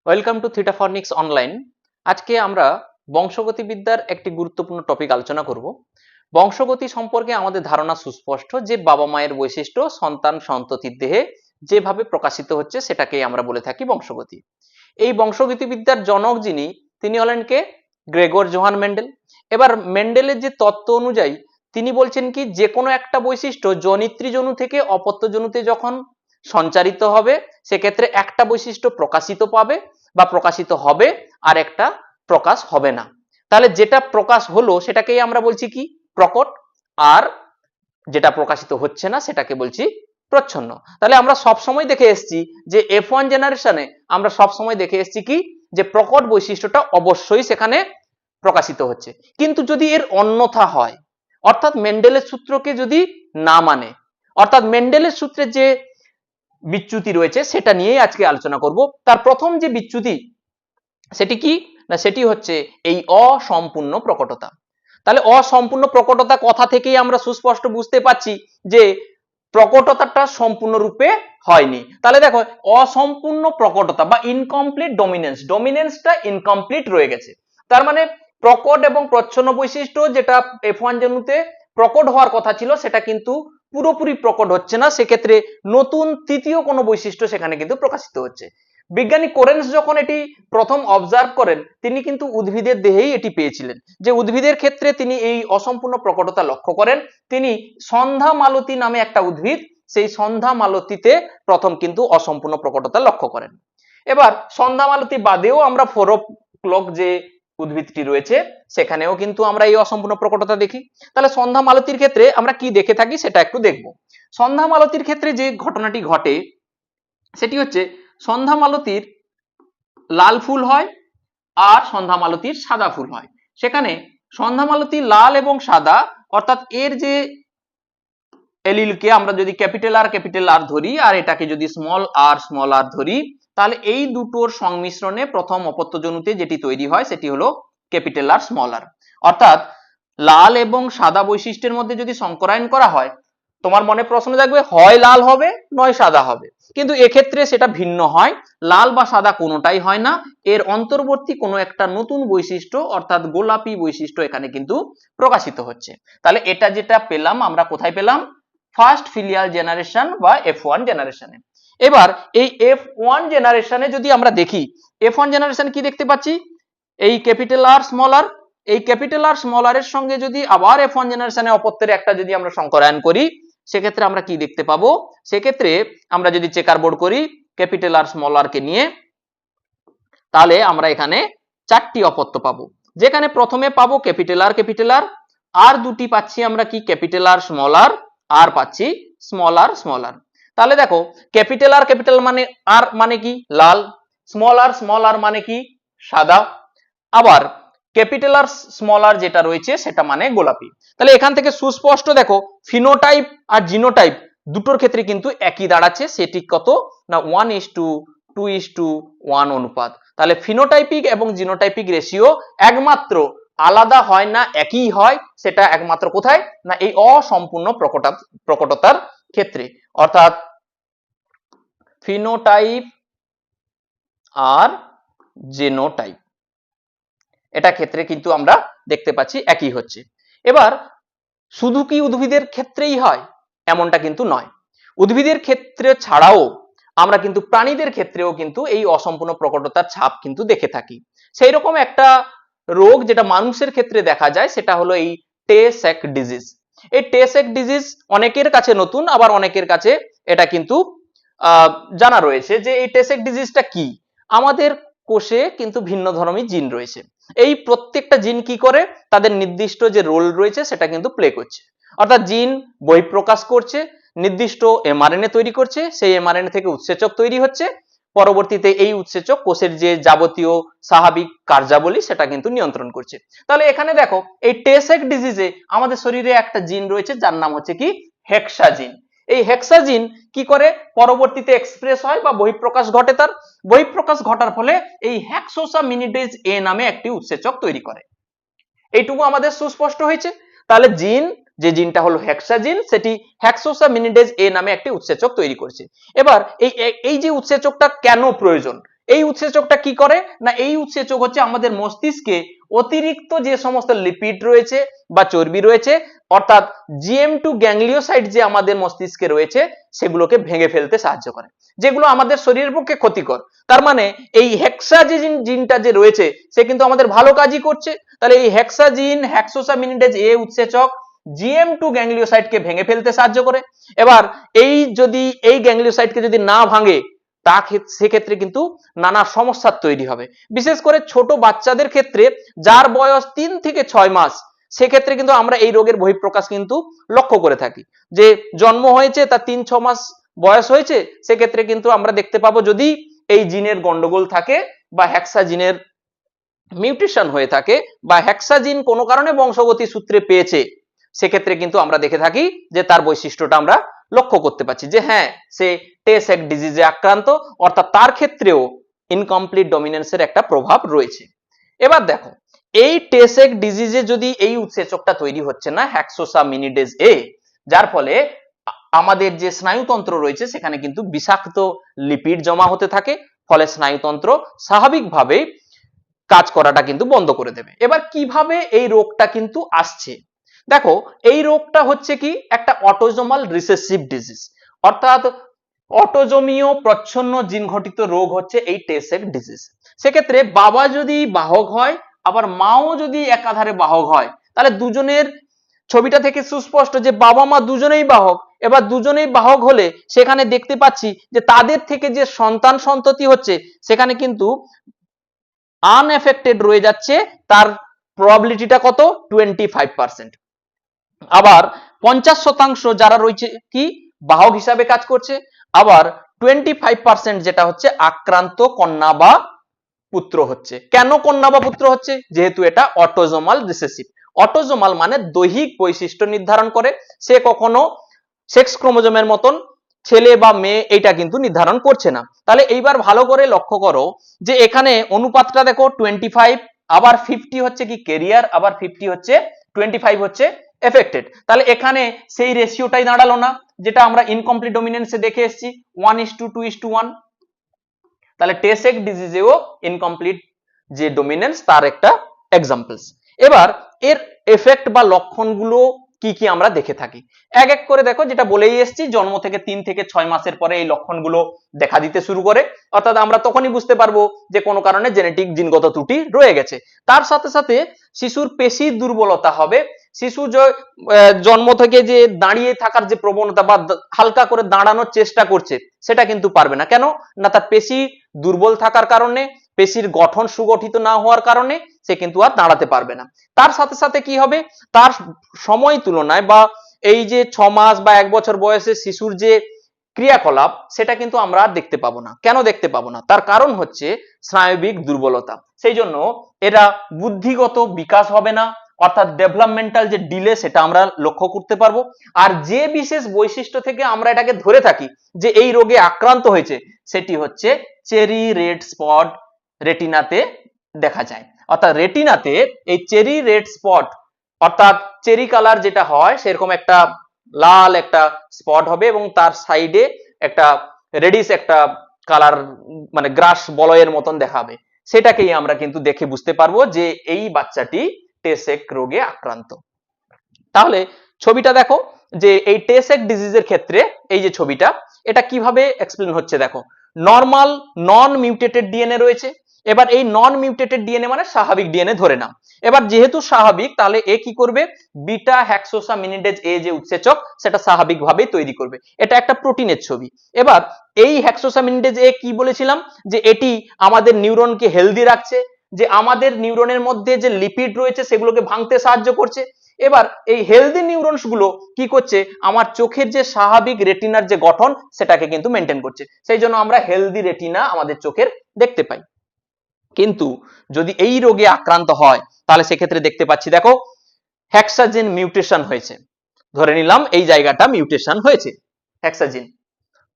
Welcome to Theta Fornix online. আজকে আমরা বংশগতিবিদ্যার একটি গুরুত্বপূর্ণ টপিক আলোচনা করব। বংশগতি সম্পর্কে আমাদের ধারণা সুস্পষ্ট যে বাবা মায়ের বৈশিষ্ট্য সন্তান সন্ততির দেহে যেভাবে প্রকাশিত হচ্ছে সেটাকেই আমরা বলে থাকি বংশগতি। এই বংশগতিবিদ্যার জনক যিনি, তিনি হলেন কে? Gregor Johann Mendel. এবার মেন্ডেলের যে তত্ত্ব অনুযায়ী তিনি বলছেন কি, যে কোনো একটা বৈশিষ্ট্য জনিত্রী জনু থেকে অপত্য জনুতে যখন সঞ্চারিত হবে সেক্ষেত্রে একটা বৈশিষ্ট্য প্রকাশিত পাবে বা প্রকাশিত হবে, আর একটা প্রকাশ হবে না। তাহলে যেটা প্রকাশ হলো সেটাকেই আমরা বলছি কি? প্রকট। আর যেটা প্রকাশিত হচ্ছে না সেটাকে বলছি প্রচ্ছন্ন। তাহলে আমরা সব সময় দেখে এসেছি যে F1 জেনারেশনে আমরা সব সময় দেখে এসেছি কি, যে প্রকট বৈশিষ্ট্যটা অবশ্যই সেখানে প্রকাশিত হচ্ছে। কিন্তু যদি এর অন্যথা হয়, অর্থাৎ মেন্ডেলের সূত্রকে যদি না মানে, অর্থাৎ মেন্ডেলের সূত্রের যে বিচ্যুতি রয়েছে সেটা নিয়েই আজকে আলোচনা করব। তার প্রথম যে বিচ্যুতি সেটি কি না, সেটি হচ্ছে এই অসম্পূর্ণ প্রকটতা। তাহলে অসম্পূর্ণ প্রকটতা কথা থেকেই আমরা সুস্পষ্ট বুঝতে পাচ্ছি যে প্রকটতাটা সম্পূর্ণরূপে হয়নি। তাহলে দেখো, অসম্পূর্ণ প্রকটতা বা ইনকমপ্লিট ডমিনেন্স, ডমিনেন্সটা ইনকমপ্লিট রয়ে গেছে। তার মানে প্রকট এবং প্রচ্ছন্ন বৈশিষ্ট্য যেটা F1 জেনুতে প্রকট হওয়ার কথা ছিল সেটা কিন্তু পুরোপুরি প্রকট হচ্ছে না। সেক্ষেত্রে নতুন তৃতীয় কোনো বৈশিষ্ট্য সেখানে কিন্তু প্রকাশিত হচ্ছে। বিজ্ঞানী কোরেন্স যখন এটি প্রথম অবজার্ভ করেন, তিনি কিন্তু উদ্ভিদের দেহেই এটি পেয়েছিলেন। যে উদ্ভিদের ক্ষেত্রে তিনি এই অসম্পূর্ণ প্রকটতা লক্ষ্য করেন, তিনি সন্ধ্যা মালতী নামে একটা উদ্ভিদ, সেই সন্ধ্যা মালতীতে প্রথম কিন্তু অসম্পূর্ণ প্রকটতা লক্ষ্য করেন। এবার সন্ধ্যা মালতী বাদেও আমরা ফোরোক্লক যে উদ্ভিদটি রয়েছে সেখানেও কিন্তু আমরা এই অসম্পূর্ণ প্রকটতা দেখি। তাহলে সন্ধ্যা মালতীর ক্ষেত্রে আমরা কি দেখে থাকি সেটা একটু দেখব। সন্ধ্যা মালতীর ক্ষেত্রে যে ঘটনাটি ঘটে সেটি হচ্ছে, সন্ধ্যা মালতীর লাল ফুল হয় আর সন্ধ্যা মালতীর সাদা ফুল হয়। সেখানে সন্ধ্যা মালতী লাল এবং সাদা, অর্থাৎ এর যে এলিলকে আমরা যদি ক্যাপিটাল আর ধরি আর এটাকে যদি স্মল আর ধরি, তাহলে এই দুটোর সংমিশ্রণে প্রথম অপত্য জনুতে যেটি তৈরি হয় সেটি হলো ক্যাপিটাল আর স্মল আর। অর্থাৎ লাল এবং সাদা বৈশিষ্ট্যের মধ্যে যদি সংকরায়ন করা হয়, তোমার মনে প্রশ্ন জাগবে, হয় লাল হবে নয় সাদা হবে। কিন্তু এক্ষেত্রে সেটা ভিন্ন হয়, লাল বা সাদা কোনোটাই হয় না, এর অন্তর্বর্তী কোনো একটা নতুন বৈশিষ্ট্য অর্থাৎ গোলাপি বৈশিষ্ট্য এখানে কিন্তু প্রকাশিত হচ্ছে। তাহলে এটা যেটা পেলাম আমরা কোথায় পেলাম? ফার্স্ট ফিলিয়াল জেনারেশন বা F1 জেনারেশনে। এবার এই F1 জেনারেশনে যদি আমরা দেখি, F1 জেনারেশন কি দেখতে পাচ্ছি? এই ক্যাপিটাল আর স্মল আর, এই ক্যাপিটাল আর স্মল আর এর সঙ্গে যদি আবার F1 জেনারেশনে অপত্যের একটা যদি আমরা সংকরায়ন করি, সেক্ষেত্রে আমরা কি দেখতে পাবো? সেক্ষেত্রে আমরা যদি চেকার বোর্ড করি ক্যাপিটাল আর স্মল আর কে নিয়ে, তাহলে আমরা এখানে চারটি অপত্য পাবো। যেখানে প্রথমে পাবো ক্যাপিটাল আর, আর দুটি পাচ্ছি আমরা কি? ক্যাপিটাল আর স্মল আর পাচ্ছি স্মল আর। তাহলে দেখো, ক্যাপিটাল মানে কি? লাল। স্মল আর মানে কি? সাদা। আবার ক্যাপিটাল আর স্মল আর যেটা রয়েছে সেটা মানে গোলাপি। তাহলে এখান থেকে সুস্পষ্ট দেখো, ফিনোটাইপ আর জিনোটাইপ দুটোর ক্ষেত্রে কিন্তু একই দাঁড়াচ্ছে। সেটি কত না 1:2:1 অনুপাত। তাহলে ফিনোটাইপিক এবং জিনোটাইপিক রেশিও একমাত্র আলাদা হয় না, একই হয়। সেটা একমাত্র কোথায় না, এই অসম্পূর্ণ প্রকটতার ক্ষেত্রে। অর্থাৎ ফিনোটাইপ আর জিনোটাইপ এটা ক্ষেত্রে কিন্তু আমরা দেখতে পাচ্ছি একই হচ্ছে। এবার শুধু কি উদ্ভিদের ক্ষেত্রেই হয় এমনটা কিন্তু নয়, উদ্ভিদের ক্ষেত্রে ছাড়াও আমরা কিন্তু প্রাণীদের ক্ষেত্রেও কিন্তু এই অসম্পূর্ণ প্রকটতার ছাপ কিন্তু দেখে থাকি। সেই রকম একটা রোগ যেটা মানুষের ক্ষেত্রে দেখা যায় সেটা হলো এই টে-স্যাক ডিজিজ। এই টে-স্যাক ডিজিজ অনেকের কাছে নতুন, আবার অনেকের কাছে এটা কিন্তু জানা রয়েছে যে এই টে-স্যাক ডিজিজটা কি। আমাদের কোষে কিন্তু ভিন্ন ধর্মী জিন রয়েছে, এই প্রত্যেকটা জিন কি করে তাদের নির্দিষ্ট যে রোল রয়েছে সেটা কিন্তু প্লে করছে। অর্থাৎ জিন বহিঃপ্রকাশ করছে, নির্দিষ্ট এমআরএনএ তৈরি করছে, সেই এমআরএনএ থেকে উৎসেচক তৈরি হচ্ছে, পরবর্তীতে এই উৎসেচক কোষের যে যাবতীয় স্বাভাবিক কার্যাবলী সেটা কিন্তু নিয়ন্ত্রণ করছে। তাহলে এখানে দেখো, এই টে-স্যাক ডিজিজে আমাদের শরীরে একটা জিন রয়েছে যার নাম হচ্ছে কি? হেক্সাজিন। এই হেক্সাজিন কি করে পরবর্তীতে এক্সপ্রেস হয় বা বহিঃপ্রকাশ ঘটে, তার বহিঃপ্রকাশ ঘটার ফলে এই হেক্সোসামিনিডেজ এ নামে একটি উৎসেচক তৈরি করে। এইটুকু আমাদের সুস্পষ্ট হয়েছে। তাহলে জিন, যে জিনটা হলো হেক্সাজিন, সেটি হেক্সোসামিনিডেজ এ নামে একটি উৎসেচক তৈরি করছে। এবার এই যে উৎসেচকটা কেন প্রয়োজন, এই উৎসেচকটা কি করে না, এই উৎসেচক হচ্ছে আমাদের মস্তিষ্কে অতিরিক্ত যে সমস্ত লিপিড রয়েছে বা চর্বি রয়েছে, অর্থাৎ GM2 গ্যাংলিওসাইট যে আমাদের মস্তিষ্কে রয়েছে সেগুলোকে ভেঙে ফেলতে সাহায্য করে, যেগুলো আমাদের শরীরের পক্ষে ক্ষতিকর। তার মানে এই হেক্সাজিন জিনটা যে রয়েছে সে কিন্তু আমাদের ভালো কাজই করছে। তাহলে এই হেক্সাজিন হেক্সোসামিনিডেজ এ উৎসেচক GM2 গ্যাংলিওসাইটকে ভেঙে ফেলতে সাহায্য করে। এবার এই যদি এই গ্যাংলিওসাইটকে যদি না ভাঙে তা সেক্ষেত্রে কিন্তু নানা সমস্যার তৈরি হবে, বিশেষ করে ছোট বাচ্চাদের ক্ষেত্রে যার বয়স 3 থেকে 6 মাস, সেক্ষেত্রে কিন্তু আমরা এই রোগের বহিঃপ্রকাশ কিন্তু লক্ষ্য করে থাকি। যে জন্ম হয়েছে তার 3-6 মাস বয়স হয়েছে, সেক্ষেত্রে কিন্তু আমরা দেখতে পাবো যদি এই জিনের গন্ডগোল থাকে বা হেক্সাজিনের মিউটেশন হয়ে থাকে বা হেক্সাজিন কোনো কারণে বংশগতি সূত্রে পেয়েছে, সেক্ষেত্রে কিন্তু আমরা দেখে থাকি যে তার বৈশিষ্ট্যটা আমরা লক্ষ্য করতে পারছি যে হ্যাঁ সে টে সেক ডিজিজে আক্রান্ত, অর্থাৎ তার ক্ষেত্রেও ইনকমপ্লিট ডমিনেন্সের একটা প্রভাব রয়েছে। এবার দেখো এই টে সেক ডিজিজে যদি এই উৎসেচকটা তৈরি হচ্ছে না হেক্সোসামিনিডেজ এ, যার ফলে আমাদের যে স্নায়ুতন্ত্র রয়েছে সেখানে কিন্তু বিষাক্ত লিপিড জমা হতে থাকে, ফলে স্নায়ুতন্ত্র স্বাভাবিকভাবে কাজ করাটা কিন্তু বন্ধ করে দেবে। এবার কিভাবে এই রোগটা কিন্তু আসছে, দেখো এই রোগটা হচ্ছে কি একটা অটোজোমাল রিসেসিভ ডিজিজ, অর্থাৎ অটোজমীয় প্রচ্ছন্ন জিন ঘটিত রোগ হচ্ছে এই টে সেক ডিজিজ। সেক্ষেত্রে বাবা যদি বাহক হয় আবার মাও যদি একাধারে বাহক হয়, তাহলে দুজনের ছবিটা থেকে সুস্পষ্ট যে বাবা মা দুজনেই বাহক। এবার দুজনেই বাহক হলে সেখানে দেখতে পাচ্ছি যে তাদের থেকে যে সন্তান সন্ততি হচ্ছে সেখানে কিন্তু আনএফেক্টেড রয়ে যাচ্ছে, তার প্রবাবিলিটিটা কত 25%। আবার 50% যারা রয়েছে কি বাহক হিসাবে কাজ করছে, আবার 25% যেটা হচ্ছে আক্রান্ত কন্যা বা পুত্র হচ্ছে। কেন কন্যা বা পুত্র হচ্ছে, যেহেতু এটা অটোজোমাল রিসেসিভ। অটোজোমাল মানে দৈহিক বৈশিষ্ট্য নির্ধারণ করে, সে কখনো সেক্স ক্রোমোজোমের মতন ছেলে বা মেয়ে এটা কিন্তু নির্ধারণ করছে না। তাহলে এইবার ভালো করে লক্ষ্য করো যে এখানে অনুপাতটা দেখো 25, আবার 50 হচ্ছে কি ক্যারিয়ার, আবার 50 হচ্ছে 25 হচ্ছে এফেক্টেড। তাহলে এখানে সেই রেশিওটাই দাঁড়ালো না যেটা আমরা ইনকমপ্লিট ডমিনেন্সে দেখে এসেছি 1:2:1। তাহলে টে সেক ডিজিজেও ইনকমপ্লিট যে ডমিনেন্স তার একটা এক্সাম্পলস। এবার এর এফেক্ট বা লক্ষণগুলো কি কি আমরা দেখে থাকি এক এক করে দেখো, যেটা বলেই এসেছি জন্ম থেকে 3 থেকে 6 মাসের পরে এই লক্ষণগুলো দেখা দিতে শুরু করে, অর্থাৎ আমরা তখনই বুঝতে পারবো যে কোনো কারণে জেনেটিক জিনগত ত্রুটি রয়ে গেছে। তার সাথে সাথে শিশুর পেশির দুর্বলতা হবে, শিশু জন্ম থেকে যে দাঁড়িয়ে থাকার যে প্রবণতা বা হালকা করে দাঁড়ানোর চেষ্টা করছে সেটা কিন্তু পারবে না। কেন না, তার পেশি দুর্বল থাকার কারণে, পেশির গঠন সুগঠিত না হওয়ার কারণে সে কিন্তু আর দাঁড়াতে পারবে না। তার সাথে সাথে কি হবে, তার সময় তুলনায় বা এই যে 6 মাস বা 1 বছর বয়সে শিশুর যে ক্রিয়াকলাপ সেটা কিন্তু আমরা আর দেখতে পাবো না। কেন দেখতে পাবো না, তার কারণ হচ্ছে স্নায়বিক দুর্বলতা। সেই জন্য এরা বুদ্ধিগত বিকাশ হবে না, অর্থাৎ ডেভেলপমেন্টাল যে ডিলে সেটা আমরা লক্ষ্য করতে পারবো। আর যে বিশেষ বৈশিষ্ট্য থেকে আমরা এটাকে ধরে থাকি যে এই রোগে আক্রান্ত হয়েছে, সেটি হচ্ছে চেরি রেড স্পট রেটিনাতে দেখা যায়। অর্থাৎ রেটিনাতে এই চেরি রেড স্পট অর্থাৎ চেরি কালার যেটা হয় সেরকম একটা লাল একটা স্পট হবে এবং তার সাইডে একটা রেডিশ একটা কালার মানে গ্রাস বলয়ের মতন দেখাবে, সেটাকেই আমরা কিন্তু দেখে বুঝতে পারবো যে এই বাচ্চাটি টে সেক রোগে আক্রান্ত। তাহলে ছবিটা দেখো যে এই টে সেক ডিজিজের ক্ষেত্রে এই যে ছবিটা এটা কিভাবে এক্সপ্লেন হচ্ছে, দেখো নরমাল নন মিউটেটেড ডিএনএ রয়েছে। এবার এই নন মিউটেটেড ডিএনএ মানে স্বাভাবিক ডিএনএ ধরে নাও। এবার যেহেতু স্বাভাবিক তাহলে এ কি করবে, বিটা হেক্সোসামিনিডেজ এ যে উৎসেচক সেটা স্বাভাবিকভাবেই তৈরি করবে। এটা একটা প্রোটিনের ছবি। এবার এই হেক্সোসামিনিডেজ এ কি বলেছিলাম যে এটি আমাদের নিউরনকে হেলদি রাখছে, যে আমাদের নিউরনের মধ্যে যে লিপিড রয়েছে সেগুলোকে ভাঙতে সাহায্য করছে। এবার এই হেলদি নিউরনস গুলো কি করছে, আমার চোখের যে স্বাভাবিক রেটিনার যে গঠন সেটাকে কিন্তু মেনটেন করছে, সেই জন্য আমরা হেলদি রেটিনা আমাদের চোখের দেখতে পাই। কিন্তু যদি এই রোগে আক্রান্ত হয় তাহলে সেক্ষেত্রে দেখতে পাচ্ছি দেখো হেক্সাজিন মিউটেশন হয়েছে, ধরে নিলাম এই জায়গাটা মিউটেশন হয়েছে হেক্সাজিন,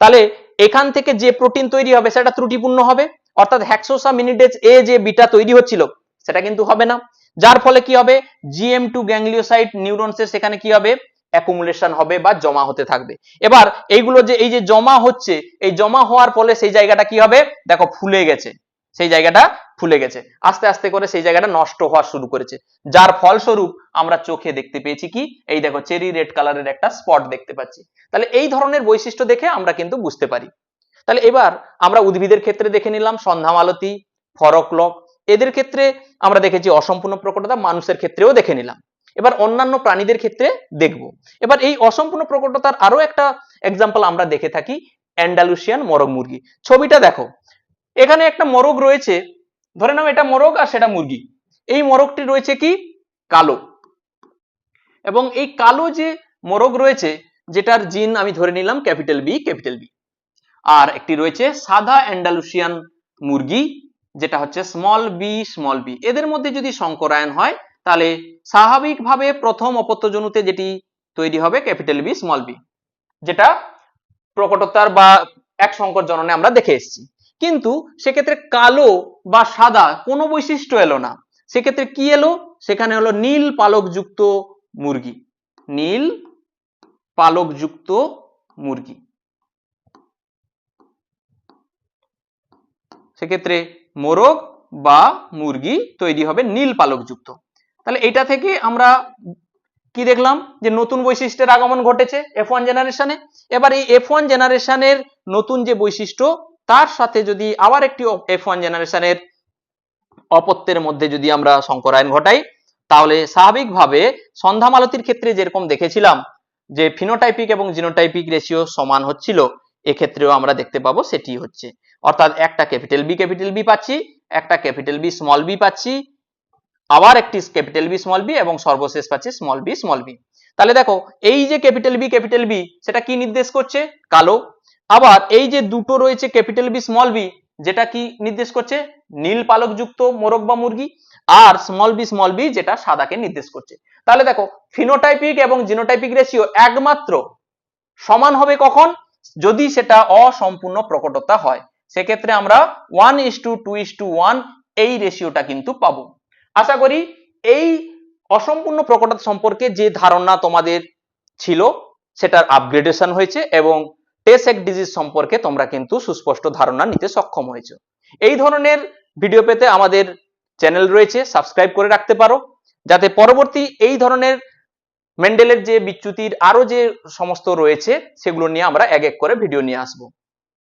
তাহলে এখান থেকে যে প্রোটিন তৈরি হবে সেটা ত্রুটিপূর্ণ হবে, অর্থাৎ হেক্সোসামিনিডেজ এ যে বিটা তৈরি হচ্ছিল সেটা কিন্তু হবে না, যার ফলে কি হবে GM2 গ্যাংলিওসাইট নিউরনসের সেখানে কি হবে অ্যাকুমুলেশন হবে বা জমা হতে থাকবে। এবার এইগুলো যে এই যে জমা হচ্ছে, এই জমা হওয়ার ফলে সেই জায়গাটা কি হবে দেখো ফুলে গেছে, সেই জায়গাটা ফুলে গেছে, আস্তে আস্তে করে সেই জায়গাটা নষ্ট হওয়া শুরু করেছে, যার ফলস্বরূপ আমরা চোখে দেখতে পেয়েছি কি, এই দেখো চেরি রেড কালারের একটা স্পট দেখতে পাচ্ছি। তাহলে এই ধরনের বৈশিষ্ট্য দেখে আমরা কিন্তু বুঝতে পারি। তাহলে এবার আমরা উদ্ভিদের ক্ষেত্রে দেখে নিলাম সন্ধ্যামালতি, ফরকলক, এদের ক্ষেত্রে আমরা দেখেছি অসম্পূর্ণ প্রকটতা, মানুষের ক্ষেত্রেও দেখে নিলাম। এবার অন্যান্য প্রাণীদের ক্ষেত্রে দেখব। এবার এই অসম্পূর্ণ প্রকটতার আরো একটা এক্সাম্পল আমরা দেখে থাকি, অ্যান্ডালুসিয়ান মোরগ মুরগি। ছবিটা দেখো, এখানে একটা মোরগ রয়েছে, ধরে নাও এটা মোরগ আর সেটা মুরগি। এই মোরগটি রয়েছে কি কালো, এবং এই কালো যে মোরগ রয়েছে যেটার জিন আমি ধরে নিলাম ক্যাপিটাল বি, আর একটি রয়েছে সাদা অ্যান্ডালুসিয়ান মুরগি যেটা হচ্ছে স্মল বি। এদের মধ্যে যদি সংকরায়ন হয় তাহলে স্বাভাবিকভাবে প্রথম অপত্যজনুতে যেটি তৈরি হবে ক্যাপিটাল বি, যেটা প্রকটতার বা এক সংকর জননে আমরা দেখে এসেছি। কিন্তু সেক্ষেত্রে কালো বা সাদা কোনো বৈশিষ্ট্য এলো না, সেক্ষেত্রে কি এলো, সেখানে হলো নীল পালকযুক্ত মুরগি, নীল পালকযুক্ত মুরগি। সেক্ষেত্রে মোরগ বা মুরগি তৈরি হবে নীল পালকযুক্ত। তাহলে এটা থেকে আমরা কি দেখলাম, যে নতুন বৈশিষ্ট্যের আগমন ঘটেছে F1 জেনারেশনে। এবার এই F1 জেনারেশনের নতুন যে বৈশিষ্ট্য, তার সাথে যদি আবার একটি F1 জেনারেশনের অপত্যের মধ্যে যদি আমরা সংকরায়ন ঘটাই, তাহলে স্বাভাবিকভাবে সন্ধ্যামালতির ক্ষেত্রে যেরকম দেখেছিলাম যে ফিনোটাইপিক এবং জিনোটাইপিক রেশিও সমান হচ্ছিল, এক্ষেত্রেও আমরা দেখতে পাবো সেটি হচ্ছে, অর্থাৎ একটা ক্যাপিটাল বি পাচ্ছি, একটা ক্যাপিটাল বি পাচ্ছি, আবার একটি ক্যাপিটাল বি এবং সর্বশেষ পাচ্ছি স্মল বি। তাহলে দেখো এই যে ক্যাপিটাল বি সেটা কি নির্দেশ করছে, কালো। আবার এই যে দুটো রয়েছে ক্যাপিটাল বি যেটা কি নির্দেশ করছে, নীল পালকযুক্ত মোরগ বা মুরগি। আর স্মল বি যেটা সাদাকে নির্দেশ করছে। তাহলে দেখো ফিনোটাইপিক এবং জিনোটাইপিক রেশিও একমাত্র সমান হবে কখন, যদি সেটা অসম্পূর্ণ প্রকটতা হয়, সেক্ষেত্রে আমরা 1:2:1 এই রেশিওটা কিন্তু পাবো। আশা করি এই অসম্পূর্ণ প্রকটতা সম্পর্কে যে ধারণা তোমাদের ছিল সেটার আপগ্রেডেশন হয়েছে, এবং টে সেক ডিজিজ সম্পর্কে তোমরা কিন্তু সুস্পষ্ট ধারণা নিতে সক্ষম হয়েছে। এই ধরনের ভিডিও পেতে আমাদের চ্যানেল রয়েছে, সাবস্ক্রাইব করে রাখতে পারো, যাতে পরবর্তী এই ধরনের মেন্ডেলের যে বিচ্যুতির আরো যে সমস্ত রয়েছে সেগুলো নিয়ে আমরা এক এক করে ভিডিও নিয়ে আসবো।